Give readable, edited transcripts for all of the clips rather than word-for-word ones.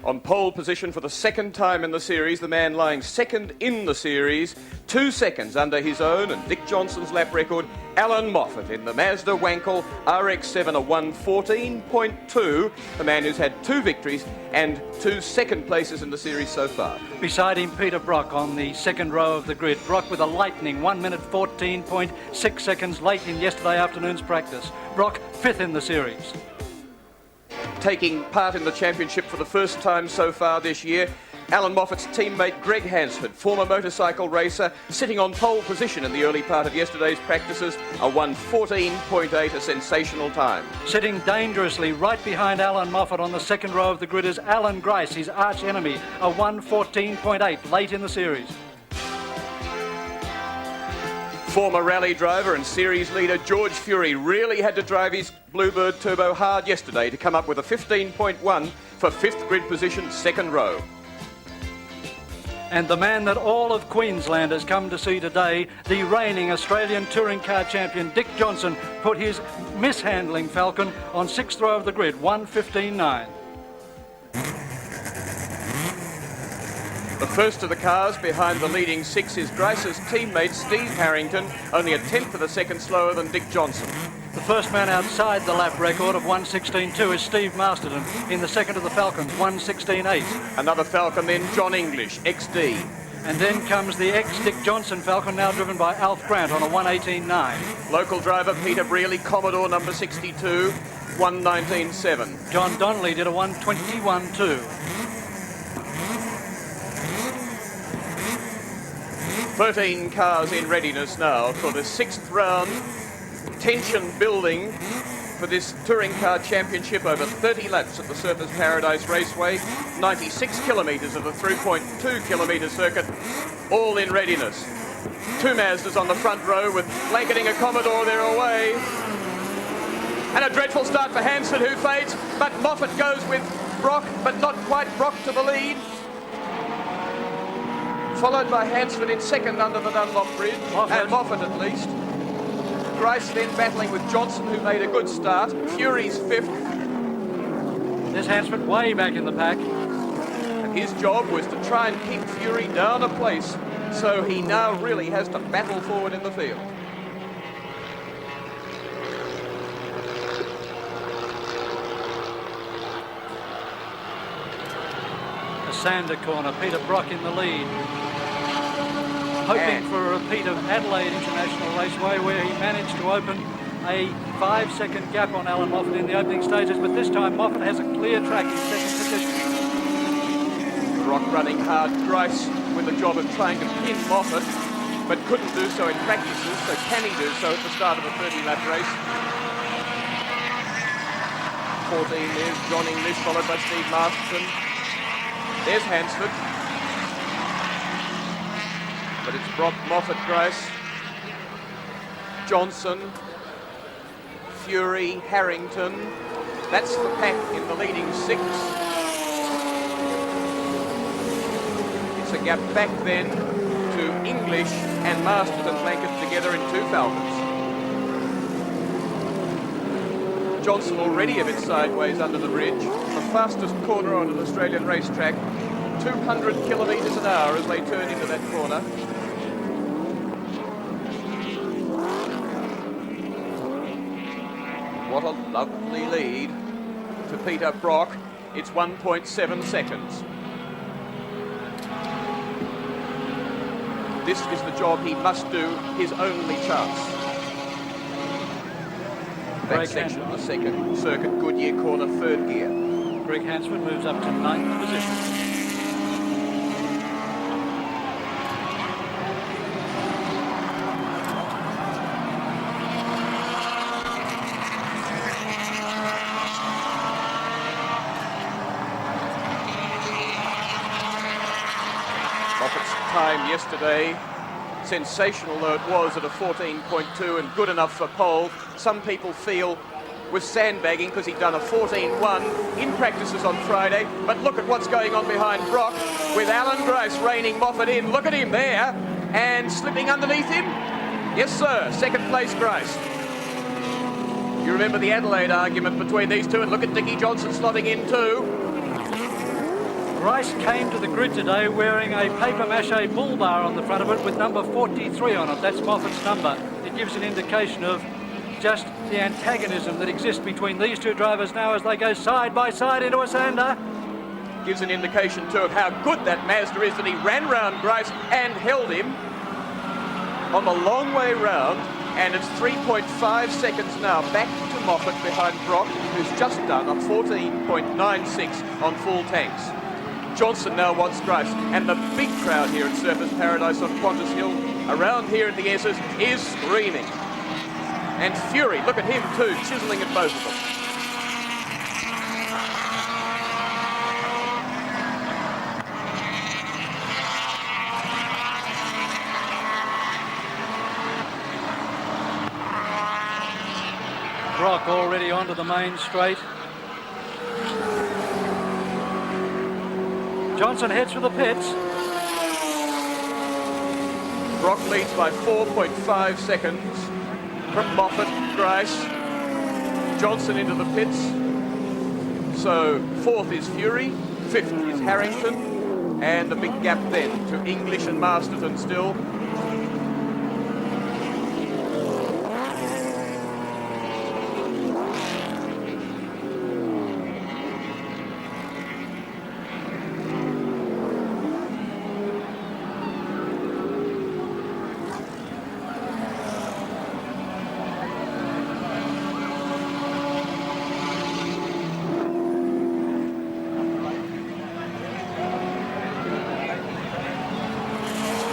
On pole position for the second time in the series, the man lying second in the series, 2 seconds under his own and Dick Johnson's lap record, Alan Moffat in the Mazda Wankel RX-7, a 1:14.2, the man who's had 2 victories and 2 second places in the series so far. Beside him, Peter Brock on the second row of the grid. Brock with a lightning 1 minute 14.6 seconds late in yesterday afternoon's practice. Brock 5th in the series. Taking part in the championship for the first time so far this year, Alan Moffat's teammate Greg Hansford, former motorcycle racer, sitting on pole position in the early part of yesterday's practices, a 1:14.8, a sensational time. Sitting dangerously right behind Alan Moffat on the second row of the grid is Alan Grice, his arch enemy, a 1:14.8 late in the series. Former rally driver and series leader George Fury really had to drive his Bluebird Turbo hard yesterday to come up with a 15.1 for 5th grid position, second row. And the man that all of Queensland has come to see today, the reigning Australian touring car champion Dick Johnson, put his mishandling Falcon on 6th row of the grid, 1:15.9. The first of the cars behind the leading 6 is Grice's teammate Steve Harrington, only a 1/10 of a second slower than Dick Johnson. The first man outside the lap record of 1:16.2 is Steve Masterton in the second of the Falcons, 1:16.8. Another Falcon then, John English, XD. And then comes the ex-Dick Johnson Falcon, now driven by Alf Grant on a 1:18.9. Local driver Peter Brearley, Commodore number 62, 1:19.7. John Donnelly did a 1:21.2. 13 cars in readiness now for the 6th round. Tension building for this touring car championship over 30 laps at the Surfers Paradise Raceway, 96 kilometres of the 3.2 kilometre circuit, all in readiness. 2 Mazdas on the front row with blanketing a Commodore their away. And a dreadful start for Hansford, who fades, but Moffat goes with Brock, but not quite Brock to the lead. Followed by Hansford in second under the Dunlop Bridge, and Moffat at least. Grice then battling with Johnson, who made a good start. Fury's 5th. There's Hansford way back in the pack. And his job was to try and keep Fury down a place, so he now really has to battle forward in the field. A Sander corner, Peter Brock in the lead. Hoping for a repeat of Adelaide International Raceway, where he managed to open a 5-second gap on Alan Moffat in the opening stages, but this time Moffat has a clear track in second position. Brock running hard, Grice with the job of trying to pin Moffat, but couldn't do so in practices, so can he do so at the start of a 30-lap race? 14 there's John English, followed by Steve Masterton. There's Hansford. But it's Brock, Moffat, Grice, Johnson, Fury, Harrington. That's the pack in the leading 6. It's a gap back then to English and Masterton blanketed together in 2 Falcons. Johnson already a bit sideways under the bridge. The fastest corner on an Australian racetrack, 200 kilometres an hour as they turn into that corner. What a lovely lead to Peter Brock. It's 1.7 seconds. This is the job he must do, his only chance. That section of the second circuit, Goodyear corner, 3rd gear. Greg Hansford moves up to 9th position. Moffat's time yesterday, sensational though it was, at a 14.2 and good enough for pole. Some people feel was sandbagging because he'd done a 14.1 in practices on Friday, but look at what's going on behind Brock with Alan Grice reining Moffat in. Look at him there, and slipping underneath him. Yes sir, 2nd place Grice. You remember the Adelaide argument between these two, and look at Dickie Johnson slotting in too. Grice came to the grid today wearing a paper mache bull bar on the front of it with number 43 on it. That's Moffat's number. It gives an indication of just the antagonism that exists between these two drivers now as they go side by side into a sander. Gives an indication too of how good that Mazda is, that he ran round Grice and held him on the long way round, and it's 3.5 seconds now back to Moffat behind Brock, who's just done a 14.96 on full tanks. Johnson now wants Grice, and the big crowd here at Surfers Paradise on Qantas Hill, around here at the S's, is screaming. And Fury, look at him too, chiseling at both of them. Brock already onto the main straight. Johnson heads for the pits. Brock leads by 4.5 seconds from Moffat, Grice, Johnson into the pits. So fourth is Fury, fifth is Harrington, and a big gap then to English and Masterton still.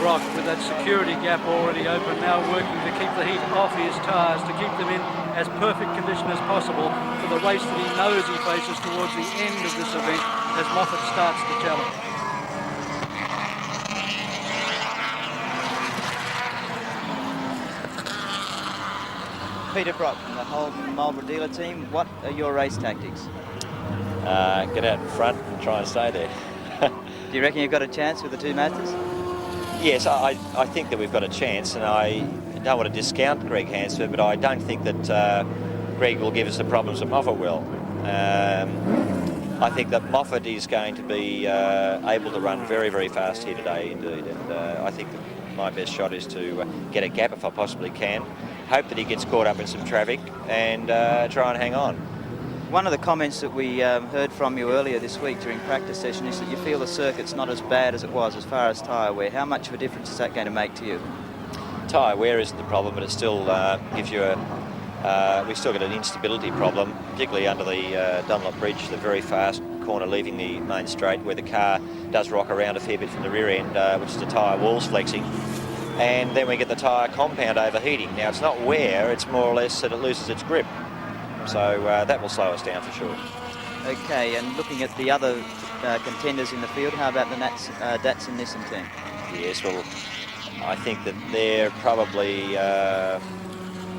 Brock, with that security gap already open, now working to keep the heat off his tyres, to keep them in as perfect condition as possible for the race that he knows he faces towards the end of this event as Moffat starts the challenge. Peter Brock from the whole Marlborough dealer team, what are your race tactics? Get out in front and try and stay there. Do you reckon you've got a chance with the two Mazdas? Yes, I think that we've got a chance, and I don't want to discount Greg Hansford, but I don't think that Greg will give us the problems that Moffat will. I think that Moffat is going to be able to run very, very fast here today indeed, and I think that my best shot is to get a gap if I possibly can, hope that he gets caught up in some traffic and try and hang on. One of the comments that we heard from you earlier this week during practice session is that you feel the circuit's not as bad as it was as far as tyre wear. How much of a difference is that going to make to you? Tyre wear isn't the problem, but it still gives you we've still got an instability problem, particularly under the Dunlop Bridge, the very fast corner leaving the main straight, where the car does rock around a fair bit from the rear end, which is the tyre walls flexing. And then we get the tyre compound overheating. Now, it's not wear, it's more or less that it loses its grip. So that will slow us down for sure. Okay, and looking at the other contenders in the field, how about the Datsun Nissan team? Yes, well, I think that they're probably a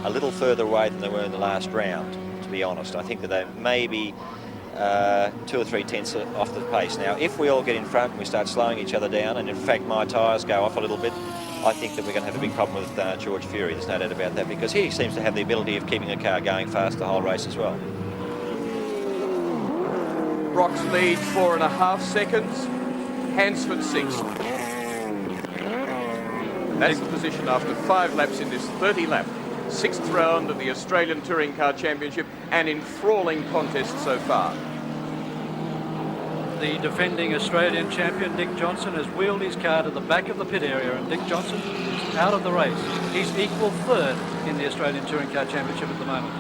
little further away than they were in the last round, to be honest. I think that they may be 2 or 3 tenths off the pace. Now, if we all get in front and we start slowing each other down, and in fact my tyres go off a little bit, I think that we're going to have a big problem with George Fury. There's no doubt about that, because he seems to have the ability of keeping a car going fast the whole race as well. Brock's lead 4.5 seconds, Hansford 6. That's the position after 5 laps in this 30 lap, 6th round of the Australian Touring Car Championship, and enthralling contest so far. The defending Australian champion, Dick Johnson, has wheeled his car to the back of the pit area, and Dick Johnson is out of the race. He's equal third in the Australian Touring Car Championship at the moment.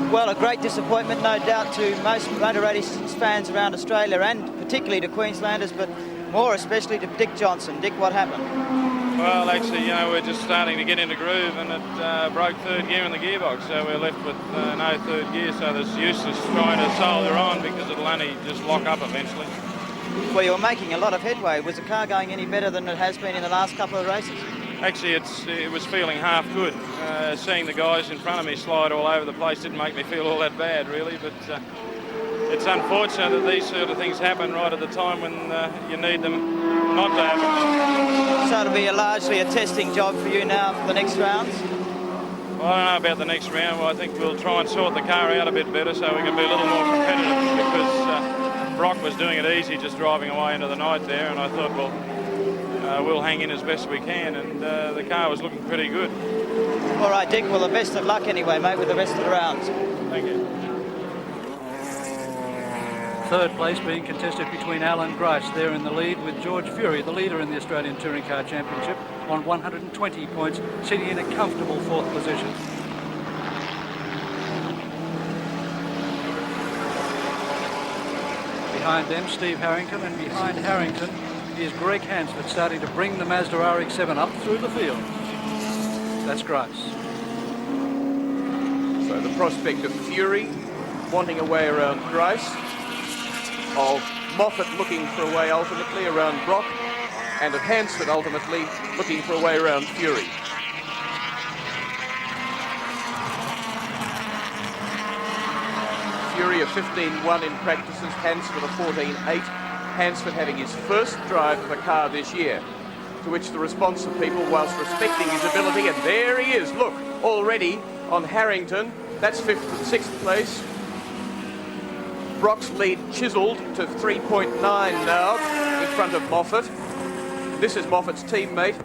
Well, a great disappointment, no doubt, to most motor racing fans around Australia, and particularly to Queenslanders, but more especially to Dick Johnson. Dick, what happened? Well, actually, you know, we're just starting to get into groove, and it broke third gear in the gearbox, so we're left with no third gear, so there's useless trying to solder on because it'll only just lock up eventually. Well, you were making a lot of headway. Was the car going any better than it has been in the last couple of races? Actually, it was feeling half good. Seeing the guys in front of me slide all over the place didn't make me feel all that bad, really, but it's unfortunate that these sort of things happen right at the time when you need them not to happen. So it'll be largely a testing job for you now for the next rounds? Well, I don't know about the next round. Well, I think we'll try and sort the car out a bit better so we can be a little more competitive, because Brock was doing it easy, just driving away into the night there, and I thought, well, we'll hang in as best we can, and the car was looking pretty good. All right, Dick, well, the best of luck anyway, mate, with the rest of the rounds. Thank you. Third place being contested between Alan Grice there in the lead, with George Fury, the leader in the Australian Touring Car Championship, on 120 points, sitting in a comfortable fourth position. Behind them, Steve Harrington, and behind Harrington is Greg Hansford, starting to bring the Mazda RX-7 up through the field. That's Grice. So the prospect of Fury wanting a way around Grice, of Moffat looking for a way ultimately around Brock, and of Hansford ultimately looking for a way around Fury. Fury a 15-1 in practices, Hansford a 14-8. Hansford having his first drive of a car this year, to which the response of people, whilst respecting his ability, and there he is, look, already on Harrington, that's 5th and 6th place. Brock's lead chiselled to 3.9 now in front of Moffat. This is Moffat's teammate,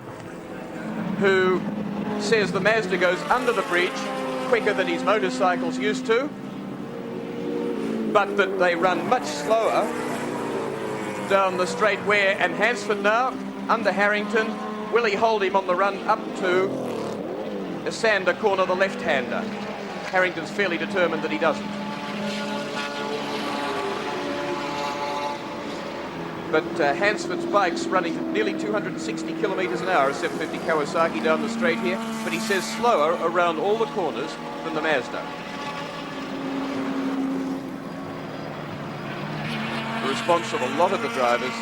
who says the Mazda goes under the bridge quicker than his motorcycle's used to, but that they run much slower down the straight where, and Hansford now under Harrington. Will he hold him on the run up to the Sander corner, the left-hander? Harrington's fairly determined that he doesn't. But Hansford's bike's running at nearly 260 kilometres an hour, a 750 Kawasaki down the straight here, but he says slower around all the corners than the Mazda. The response of a lot of the drivers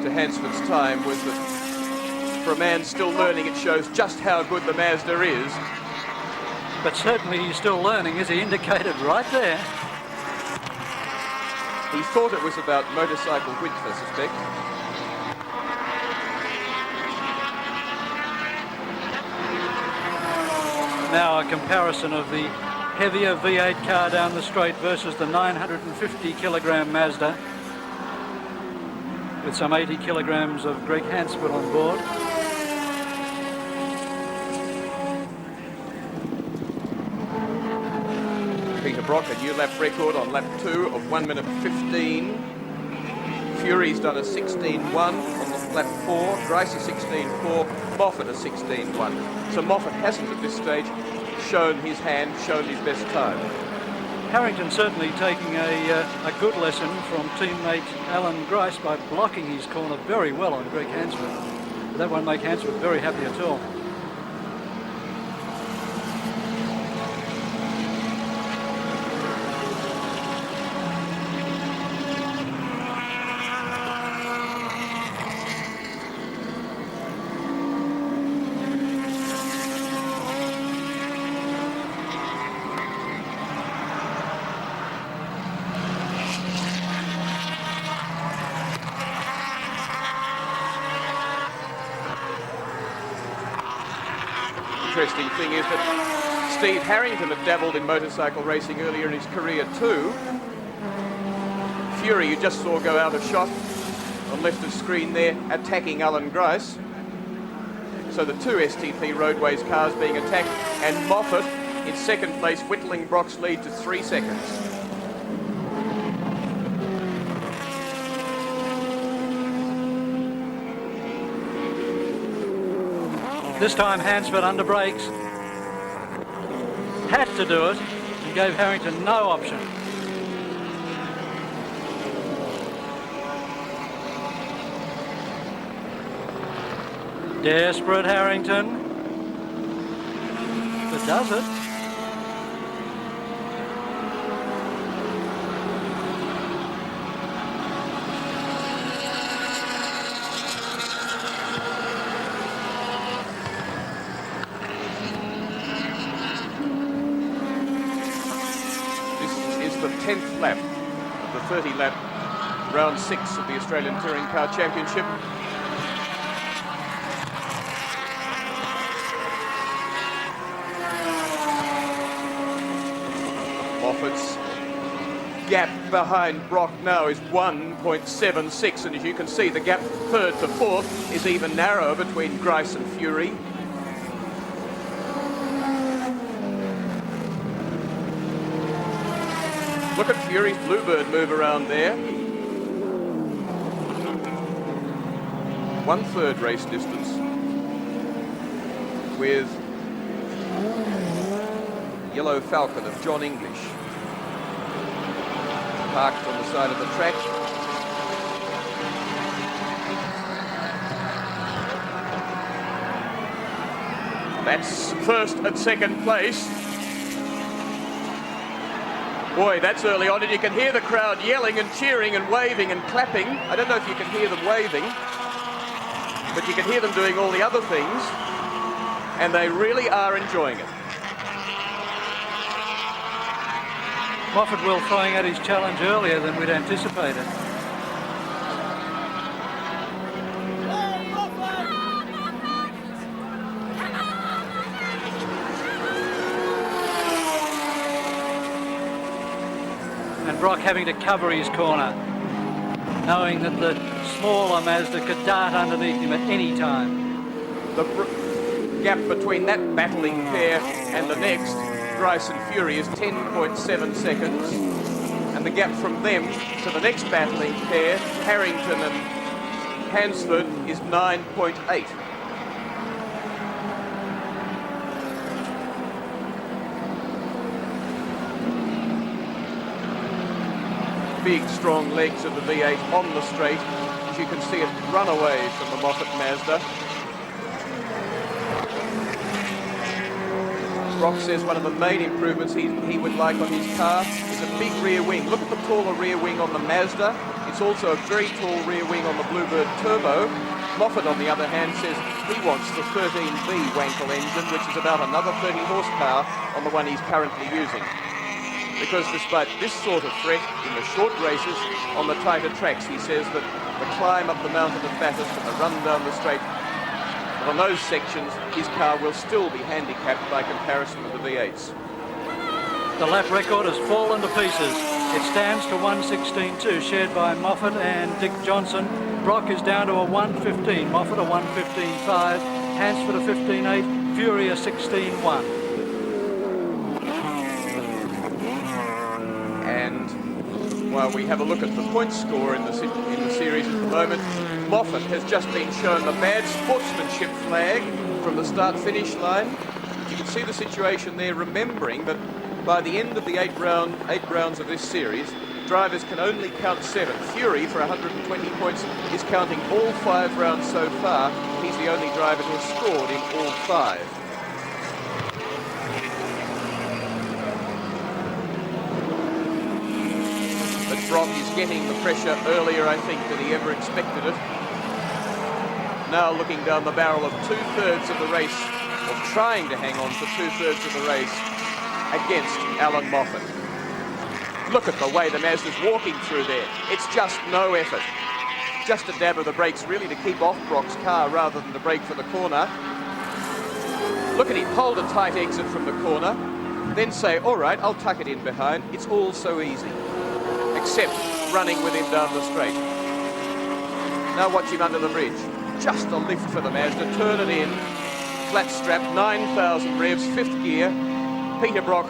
to Hansford's time was that for a man still learning, it shows just how good the Mazda is. But certainly he's still learning, as he indicated right there. He thought it was about motorcycle width, I suspect. Now a comparison of the heavier V8 car down the straight versus the 950 kilogram Mazda, with some 80 kilograms of Greg Hansford on board. Peter Brock, a new lap record on lap 2 of 1 minute 15. Fury's done a 16.1 on the lap 4. Grice a 16.4. Moffat a 16.1. So Moffat hasn't at this stage shown his hand, shown his best time. Harrington certainly taking a good lesson from teammate Alan Grice by blocking his corner very well on Greg Hansford. That won't make Hansford very happy at all. Interesting thing is that Steve Harrington had dabbled in motorcycle racing earlier in his career too. Fury, you just saw go out of shot on left of screen there, attacking Alan Grice. So the two STP Roadways cars being attacked, and Moffat in second place, whittling Brock's lead to 3 seconds. This time Hansford under brakes. Had to do it and gave Harrington no option. Desperate Harrington. But does it? The 10th lap of the 30 lap round 6 of the Australian Touring Car Championship. Moffat's gap behind Brock now is 1.76, and as you can see, the gap third to fourth is even narrower between Grice and Fury. Look at Fury's Bluebird move around there. 1/3 race distance with Yellow Falcon of John English parked on the side of the track. That's first and second place. Boy, that's early on, and you can hear the crowd yelling and cheering and waving and clapping. I don't know if you can hear them waving, but you can hear them doing all the other things, and they really are enjoying it. Moffat will throwing out his challenge earlier than we'd anticipated. And Brock having to cover his corner, knowing that the smaller Mazda could dart underneath him at any time. The gap between that battling pair and the next, Grice and Fury, is 10.7 seconds, and the gap from them to the next battling pair, Harrington and Hansford, is 9.8. Big, strong legs of the V8 on the straight, as you can see it run away from the Moffat Mazda. Brock says one of the main improvements he would like on his car is a big rear wing. Look at the taller rear wing on the Mazda. It's also a very tall rear wing on the Bluebird Turbo. Moffat, on the other hand, says he wants the 13B Wankel engine, which is about another 30 horsepower on the one he's currently using. Because despite this sort of threat in the short races on the tighter tracks, he says that the climb up the mountain of Bathurst and the run down the straight, on those sections, his car will still be handicapped by comparison with the V8s. The lap record has fallen to pieces. It stands to 1:16.2, shared by Moffat and Dick Johnson. Brock is down to a 1:15, Moffat a 1:15.5, Hansford a 15.8, Fury a 16.1. And while we have a look at the point score in the series at the moment, Moffat has just been shown the bad sportsmanship flag from the start-finish line. You can see the situation there, remembering that by the end of the eight rounds of this series, drivers can only count 7. Fury, for 120 points, is counting all 5 rounds so far. He's the only driver who has scored in all 5. But Brock is getting the pressure earlier, I think, than he ever expected it. Now looking down the barrel of 2/3 of the race, or trying to hang on for 2/3 of the race against Alan Moffat. Look at the way the Mazda's walking through there. It's just no effort. Just a dab of the brakes really to keep off Brock's car rather than to brake for the corner. Look at him hold a tight exit from the corner, then say, all right, I'll tuck it in behind. It's all so easy, except running with him down the straight. Now watch him under the bridge. Just a lift for the Mazda, turn it in, flat strap, 9,000 revs, 5th gear. Peter Brock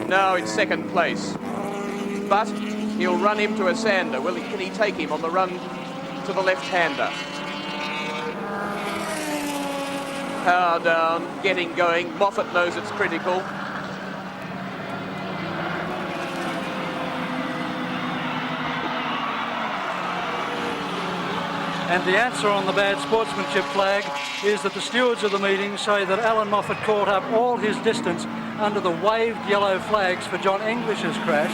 now in 2nd place, but he'll run him to a sander. Can he take him on the run to the left-hander? Power down, getting going. Moffat knows it's critical. And the answer on the bad sportsmanship flag is that the stewards of the meeting say that Alan Moffat caught up all his distance under the waved yellow flags for John English's crash,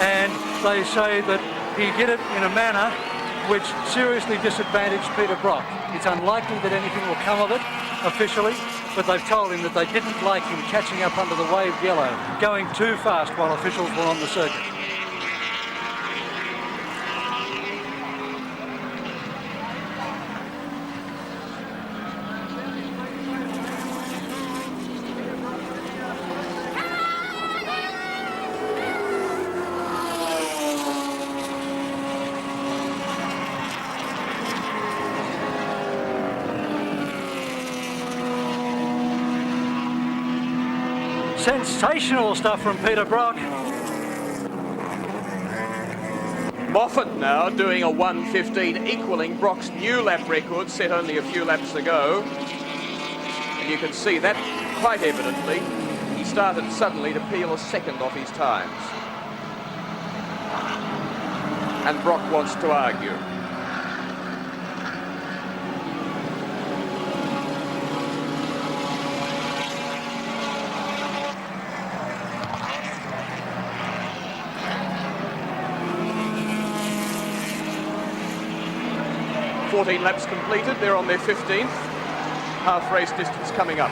and they say that he did it in a manner which seriously disadvantaged Peter Brock. It's unlikely that anything will come of it officially, but they've told him that they didn't like him catching up under the waved yellow, going too fast while officials were on the circuit. Sensational stuff from Peter Brock. Moffat now doing a 1:15, equaling Brock's new lap record set only a few laps ago. And you can see that quite evidently. He started suddenly to peel a second off his times. And Brock wants to argue. "14 laps completed, they're on their 15th. Half race distance coming up.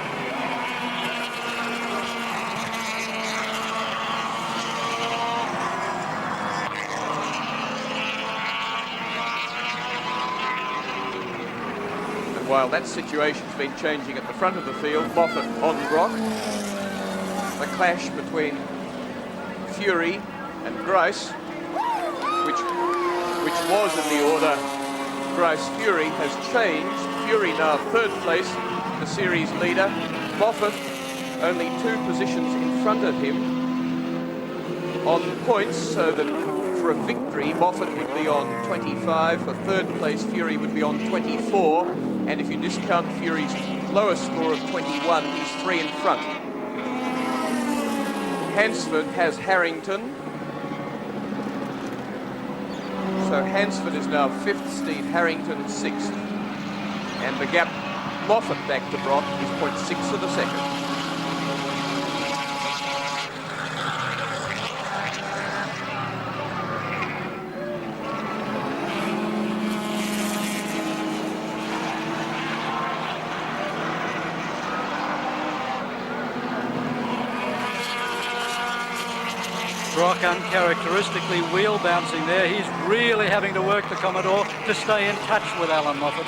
And while that situation's been changing at the front of the field, Moffat on Brock. The clash between Fury and Grice, which was in the order Grice Fury, has changed. Fury now third place, the series leader. Moffat only 2 positions in front of him on points, so that for a victory Moffat would be on 25, for third place Fury would be on 24, and if you discount Fury's lowest score of 21, he's 3 in front. Hansford has Harrington. So Hansford is now 5th, Steve Harrington 6th. And the gap Moffat back to Brock is 0.6 of a second. Brock uncharacteristically wheel bouncing there. He's really having to work the Commodore to stay in touch with Alan Moffat.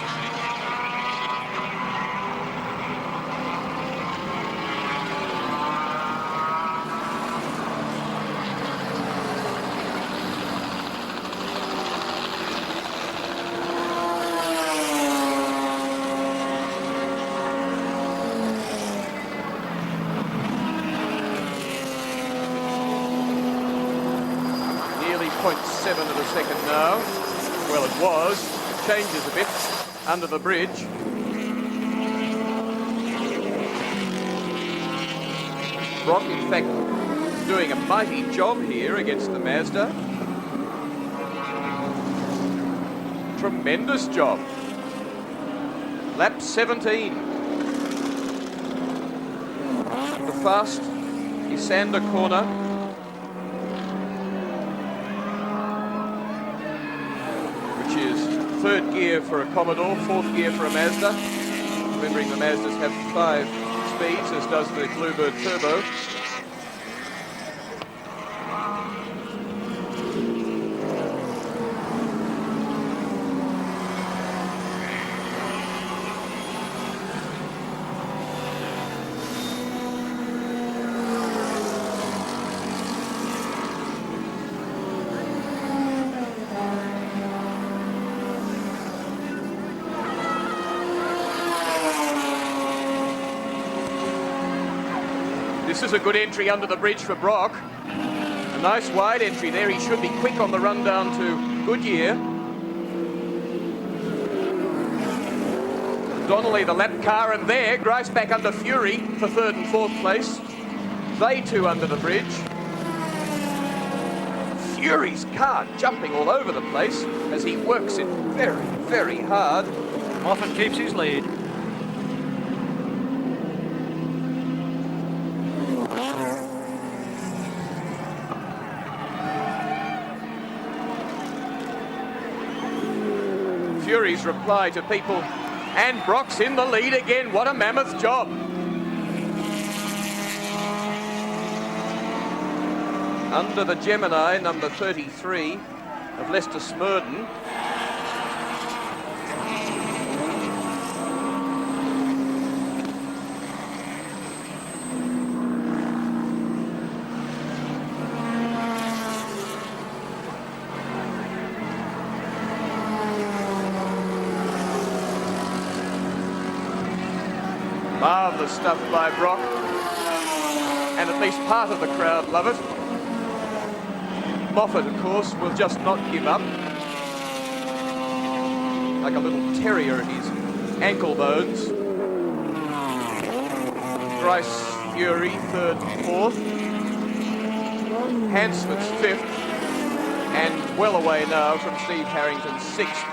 Nearly 0.7 of a second now. Well, it was. Changes a bit under the bridge. Brock, in fact, doing a mighty job here against the Mazda. Tremendous job. Lap 17. The fast Isander corner. Which is third gear for a Commodore, fourth gear for a Mazda. Remembering the Mazdas have 5 speeds, as does the Bluebird Turbo. This is a good entry under the bridge for Brock. A nice wide entry there. He should be quick on the run down to Goodyear. Donnelly, the lap car, and there, Grice back under Fury for third and fourth place. They two under the bridge. Fury's car jumping all over the place as he works it very, very hard. Moffat keeps his lead. Fury's reply to people, and Brock's in the lead again. What a mammoth job. Under the Gemini, number 33 of Lester Smurden. Marvellous stuff by Brock. and at least part of the crowd love it. Moffat, of course, will just not give up. Like a little terrier at his ankle bones. Grice Fury, third and fourth. Hansford's fifth. And well away now from Steve Harrington's sixth.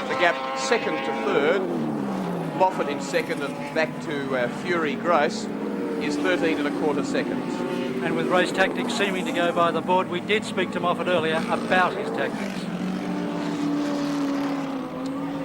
The gap second to third. Moffat in second and back to Fury Grice is 13.25 seconds. And with race tactics seeming to go by the board, we did speak to Moffat earlier about his tactics.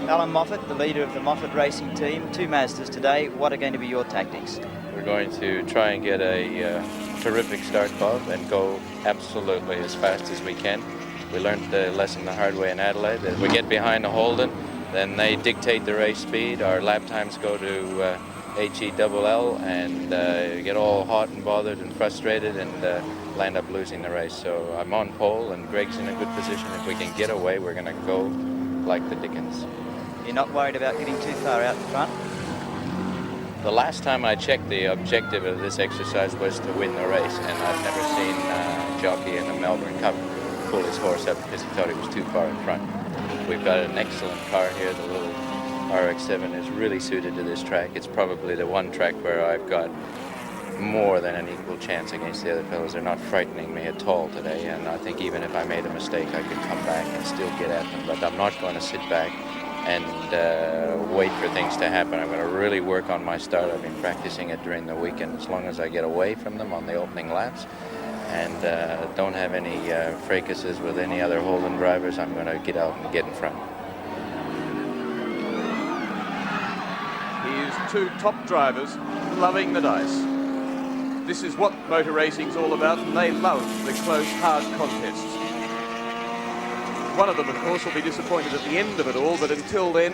Alan Moffat, the leader of the Moffat racing team, 2 Mazdas today. What are going to be your tactics? We're going to try and get a terrific start, Bob, and go absolutely as fast as we can. We learned the lesson the hard way in Adelaide, that we get behind a Holden, then they dictate the race speed. Our lap times go to HELL, and get all hot and bothered and frustrated and land up losing the race. So I'm on pole, and Greg's in a good position. If we can get away, we're going to go like the Dickens. You're not worried about getting too far out in front? The last time I checked, the objective of this exercise was to win the race, and I've never seen a jockey in the Melbourne Cup pull his horse up because he thought he was too far in front. We've got an excellent car here. The little RX-7 is really suited to this track. It's probably the one track where I've got more than an equal chance against the other fellows. They're not frightening me at all today, and I think even if I made a mistake, I could come back and still get at them. But I'm not going to sit back and wait for things to happen. I'm going to really work on my start. I've been practicing it during the weekend. As long as I get away from them on the opening laps and don't have any fracases with any other Holden drivers, I'm going to get out and get in front. Here's 2 top drivers loving the dice. This is what motor racing's all about, and they love the close, hard contests. One of them, of course, will be disappointed at the end of it all, but until then,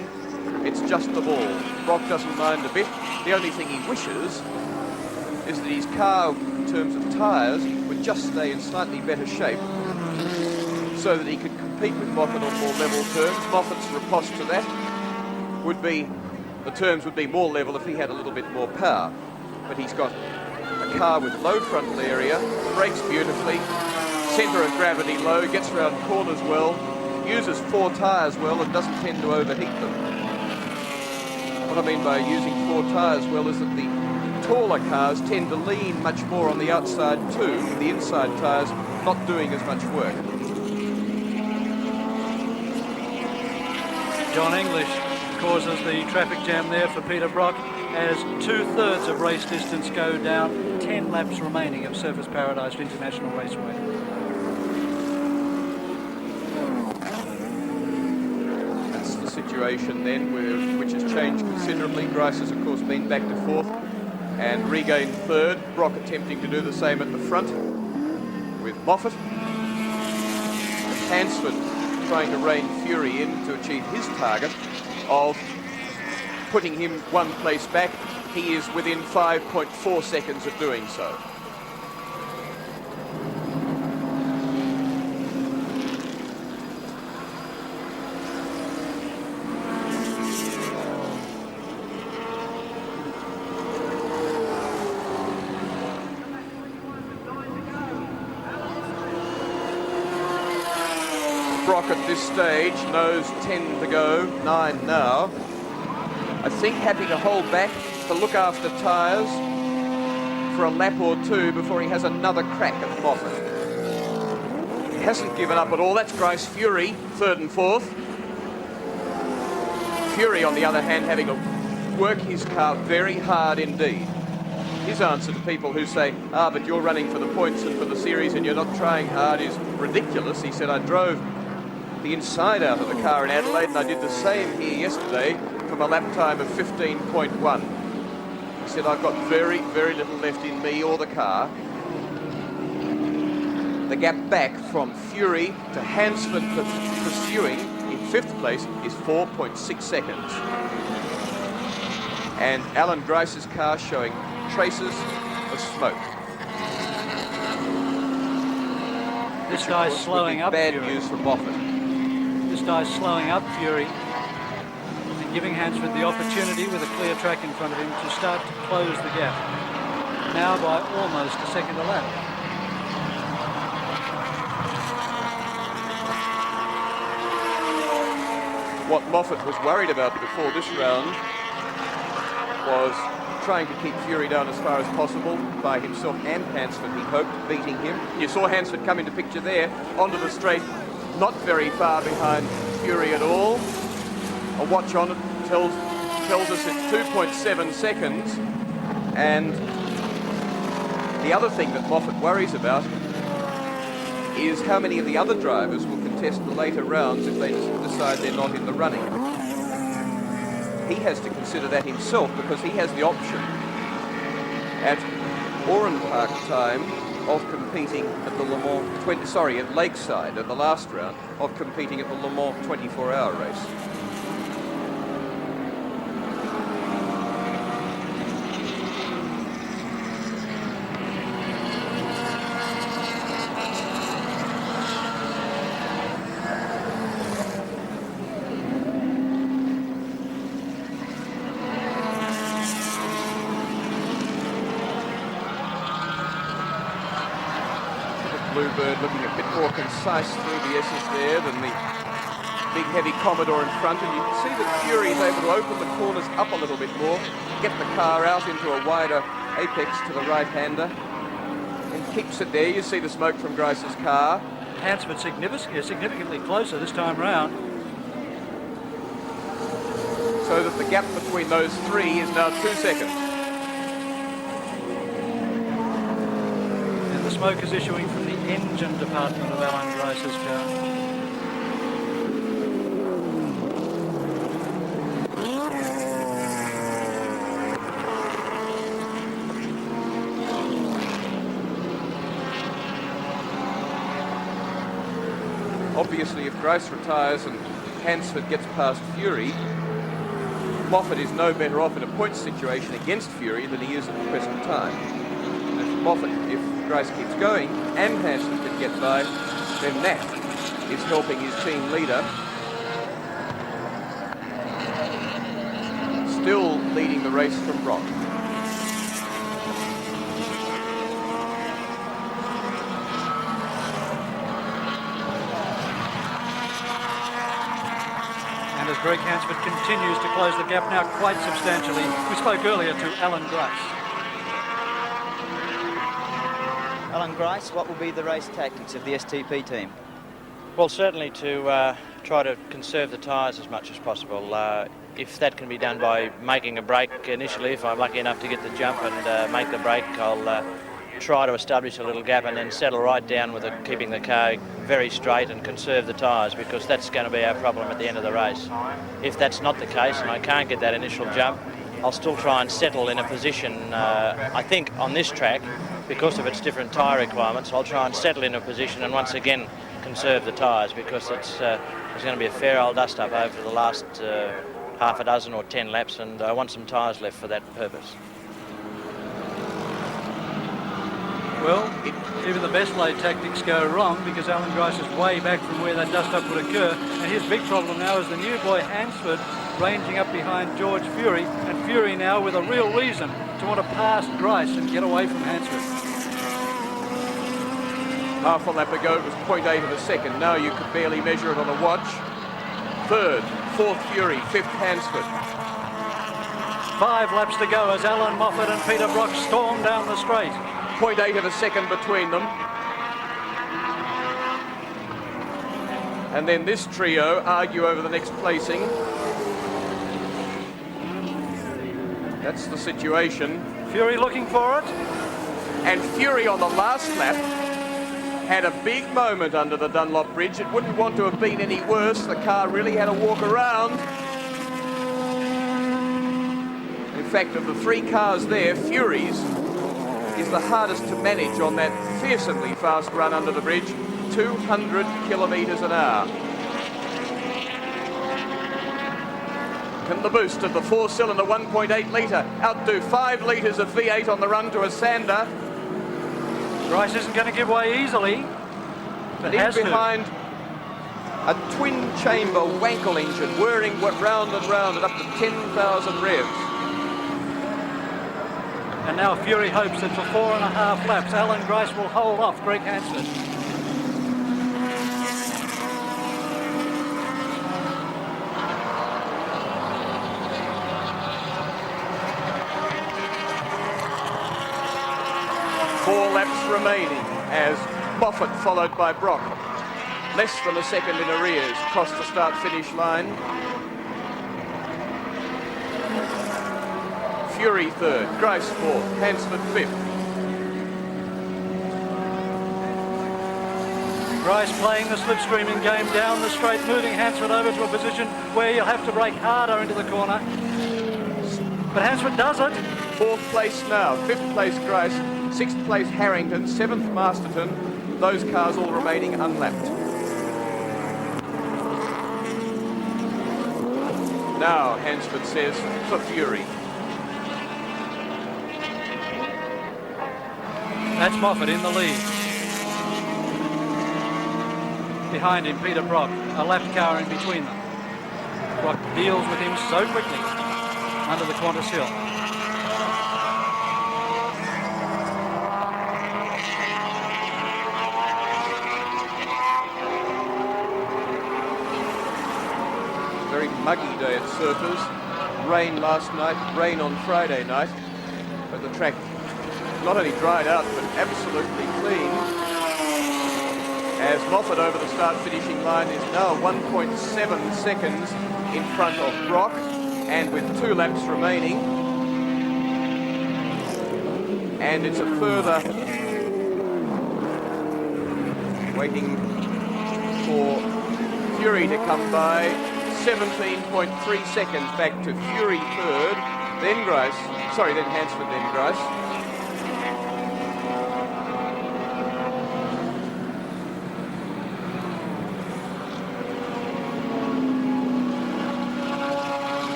it's just the ball. Brock doesn't mind a bit. The only thing he wishes is that his car, in terms of tyres, would just stay in slightly better shape so that he could compete with Moffat on more level terms. Moffat's riposte to that would be, the terms would be more level if he had a little bit more power. But he's got a car with low frontal area, brakes beautifully, centre of gravity low, gets around corners well, uses 4 tyres well and doesn't tend to overheat them. What I mean by using 4 tyres well is that the taller cars tend to lean much more on the outside too, with the inside tyres not doing as much work. John English causes the traffic jam there for Peter Brock as 2/3 of race distance go down, 10 laps remaining of Surfers Paradise International Raceway. That's the situation then, which has changed considerably. Grice has, of course, been back to 4th and regained 3rd. Brock attempting to do the same at the front with Moffat. Hansford trying to rein Fury in to achieve his target of putting him 1 place back. He is within 5.4 seconds of doing so. Brock at this stage knows 10 to go, 9 now. I think happy to hold back to look after tyres for a lap or 2 before he has another crack at Moffat. He hasn't given up at all. That's Grice Fury, 3rd and 4th. Fury, on the other hand, having to work his car very hard indeed. His answer to people who say, but you're running for the points and for the series and you're not trying hard is ridiculous. He said, I drove the inside out of the car in Adelaide and I did the same here yesterday from a lap time of 15.1. He said, I've got very, very little left in me or the car. The gap back from Fury to Hansford pursuing in 5th place is 4.6 seconds. And Alan Grice's car showing traces of smoke. This guy's slowing up bad Fury. news for Moffat. This guy's slowing up Fury and giving Hansford the opportunity with a clear track in front of him to start to close the gap. now by almost a second a lap. What Moffat was worried about before this round was trying to keep Fury down as far as possible by himself and Hansford, he hoped, beating him. You saw Hansford come into picture there, onto the straight, not very far behind Fury at all. A watch on it tells us it's 2.7 seconds. And the other thing that Moffat worries about is how many of the other drivers will contest the later rounds if they decide they're not in the running. He has to consider that himself because he has the option at Oran Park time of competing at the Le Mans at Lakeside at the last round of competing at the Le Mans 24-hour race. Bluebird looking a bit more concise through the S's there than the big heavy Commodore in front, and you can see that Fury is able to open the corners up a little bit more, get the car out into a wider apex to the right-hander, and keeps it there. You see the smoke from Grice's car. Hansford significantly closer this time round. So that the gap between those three is now 2 seconds. And the smoke is issuing from the engine department of Alan Grice's car. Obviously, if Grice retires and Hansford gets past Fury, Moffat is no better off in a points situation against Fury than he is at the present time. And if Grice keeps going and Hansford can get by, then that is helping his team leader. Still leading the race from Brock. As Greg Hansford continues to close the gap now quite substantially. We spoke earlier to Alan Grice. Alan Grice, what will be the race tactics of the STP team? Well, certainly to try to conserve the tyres as much as possible. If that can be done by making a break initially, if I'm lucky enough to get the jump and make the break, I'll try to establish a little gap and then settle right down with keeping the car very straight and conserve the tyres, because that's going to be our problem at the end of the race. If that's not the case and I can't get that initial jump, I'll still try and settle in a position, I think on this track, because of its different tyre requirements, I'll try and settle in a position and once again conserve the tyres, because there's going to be a fair old dust up over the last half a dozen or 10 laps, and I want some tyres left for that purpose. Well, even the best laid tactics go wrong because Alan Grice is way back from where that dust-up would occur. And his big problem now is the new boy Hansford ranging up behind George Fury, and Fury now with a real reason to want to pass Grice and get away from Hansford. Half a lap ago it was 0.8 of a second. Now you could barely measure it on a watch. Third, fourth Fury, fifth Hansford. 5 laps to go as Alan Moffat and Peter Brock storm down the straight. 0.8 of a second between them. And then this trio argue over the next placing. That's the situation. Fury looking for it. And Fury on the last lap had a big moment under the Dunlop Bridge. It wouldn't want to have been any worse. The car really had to walk around. In fact, of the 3 cars there, Fury's is the hardest to manage on that fearsomely fast run under the bridge, 200 kilometres an hour. Can the boost of the 4-cylinder 1.8 litre outdo 5 litres of V8 on the run to a sander? Grice isn't going to give way easily, but in has behind a twin-chamber Wankel engine whirring round and round at up to 10,000 revs. And now Fury hopes that for 4.5 laps, Alan Grice will hold off Greg Hansford. Four laps remaining as Moffat, followed by Brock, less than a second in arrears, across the start-finish line. Fury third, Grice fourth, Hansford fifth. Grice playing the slipstreaming game down the straight, moving Hansford over to a position where you'll have to brake harder into the corner. But Hansford does it. Fourth place now, fifth place Grice, sixth place Harrington, seventh Masterton. Those cars all remaining unlapped. Now, Hansford says, for Fury. That's Moffat in the lead. Behind him, Peter Brock, a lap car in between them. Brock deals with him so quickly under the Qantas Hill. Very muggy day at Surfers. Rain last night, rain on Friday night. But the track not only dried out, but absolutely clean. As Moffat over the start-finishing line is now 1.7 seconds in front of Brock, and with 2 laps remaining. And it's a further waiting for Fury to come by. 17.3 seconds back to Fury third, then Grice, sorry, then Hansford, then Grice.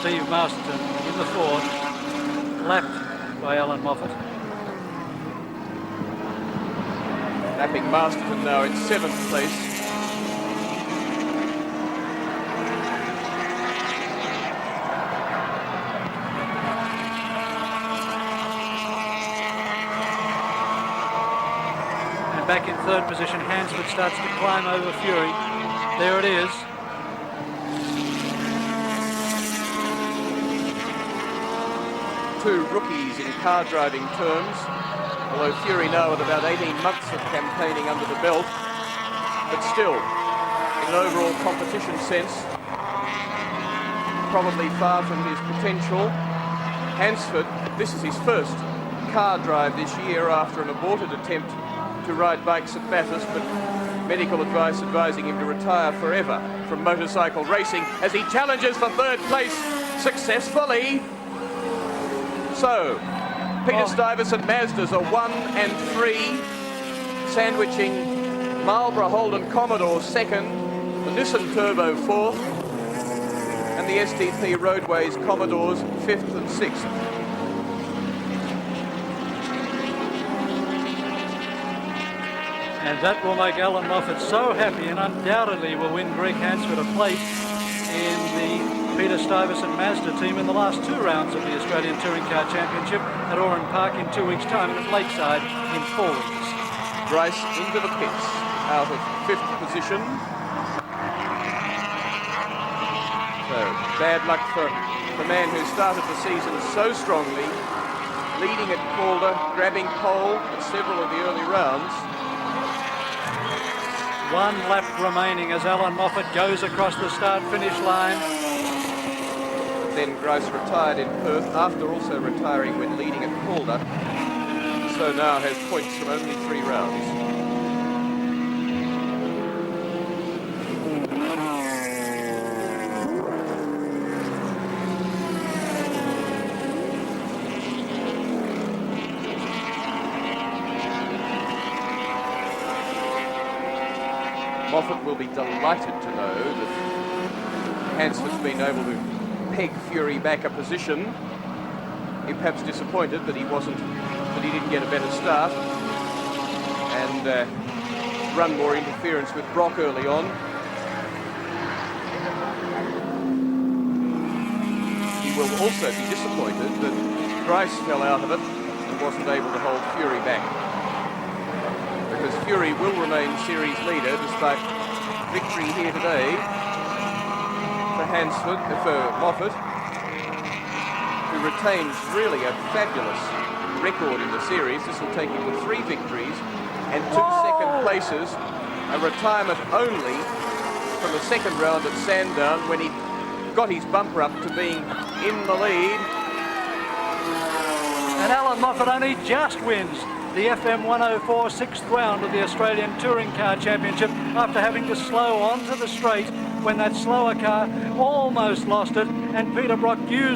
Steve Masterton in the Ford, lapped by Alan Moffat. Lapping Masterton now in 7th place. Back in third position, Hansford starts to climb over Fury. There it is. Two rookies in car driving terms, although Fury now with about 18 months of campaigning under the belt, but still, in an overall competition sense, probably far from his potential. Hansford, this is his first car drive this year after an aborted attempt to ride bikes at Bathurst, but medical advice advising him to retire forever from motorcycle racing as he challenges for third place successfully. So, Peter Stuyvesant Mazdas are 1 and 3, sandwiching Marlborough Holden Commodore second, the Nissan Turbo fourth, and the STP Roadways Commodores 5th and 6th. And that will make Alan Moffat so happy, and undoubtedly will win Greg Hansford a place in the Peter Stuyvesant Mazda team in the last 2 rounds of the Australian Touring Car Championship at Oran Park in 2 weeks' time and at Lakeside in 4 weeks. Grice into the pits, out of 5th position. So, bad luck for the man who started the season so strongly, leading at Calder, grabbing pole at several of the early rounds. 1 lap remaining as Alan Moffat goes across the start-finish line. Then Grice retired in Perth after also retiring when leading at Calder. So now has points from only 3 rounds. Moffat will be delighted to know that Hansford's been able to peg Fury back a position. He perhaps disappointed that he didn't get a better start and run more interference with Brock early on. He will also be disappointed that Grice fell out of it wasn't able to hold Fury back. Because Fury will remain series leader despite victory here today for Moffat, who retains really a fabulous record in the series. This will take him to 3 victories and 2 second places, a retirement only from the second round at Sandown when he got his bumper up to being in the lead. And Alan Moffat only just wins the FM 104 6th round of the Australian Touring Car Championship after having to slow onto the straight when that slower car almost lost it, and Peter Brock used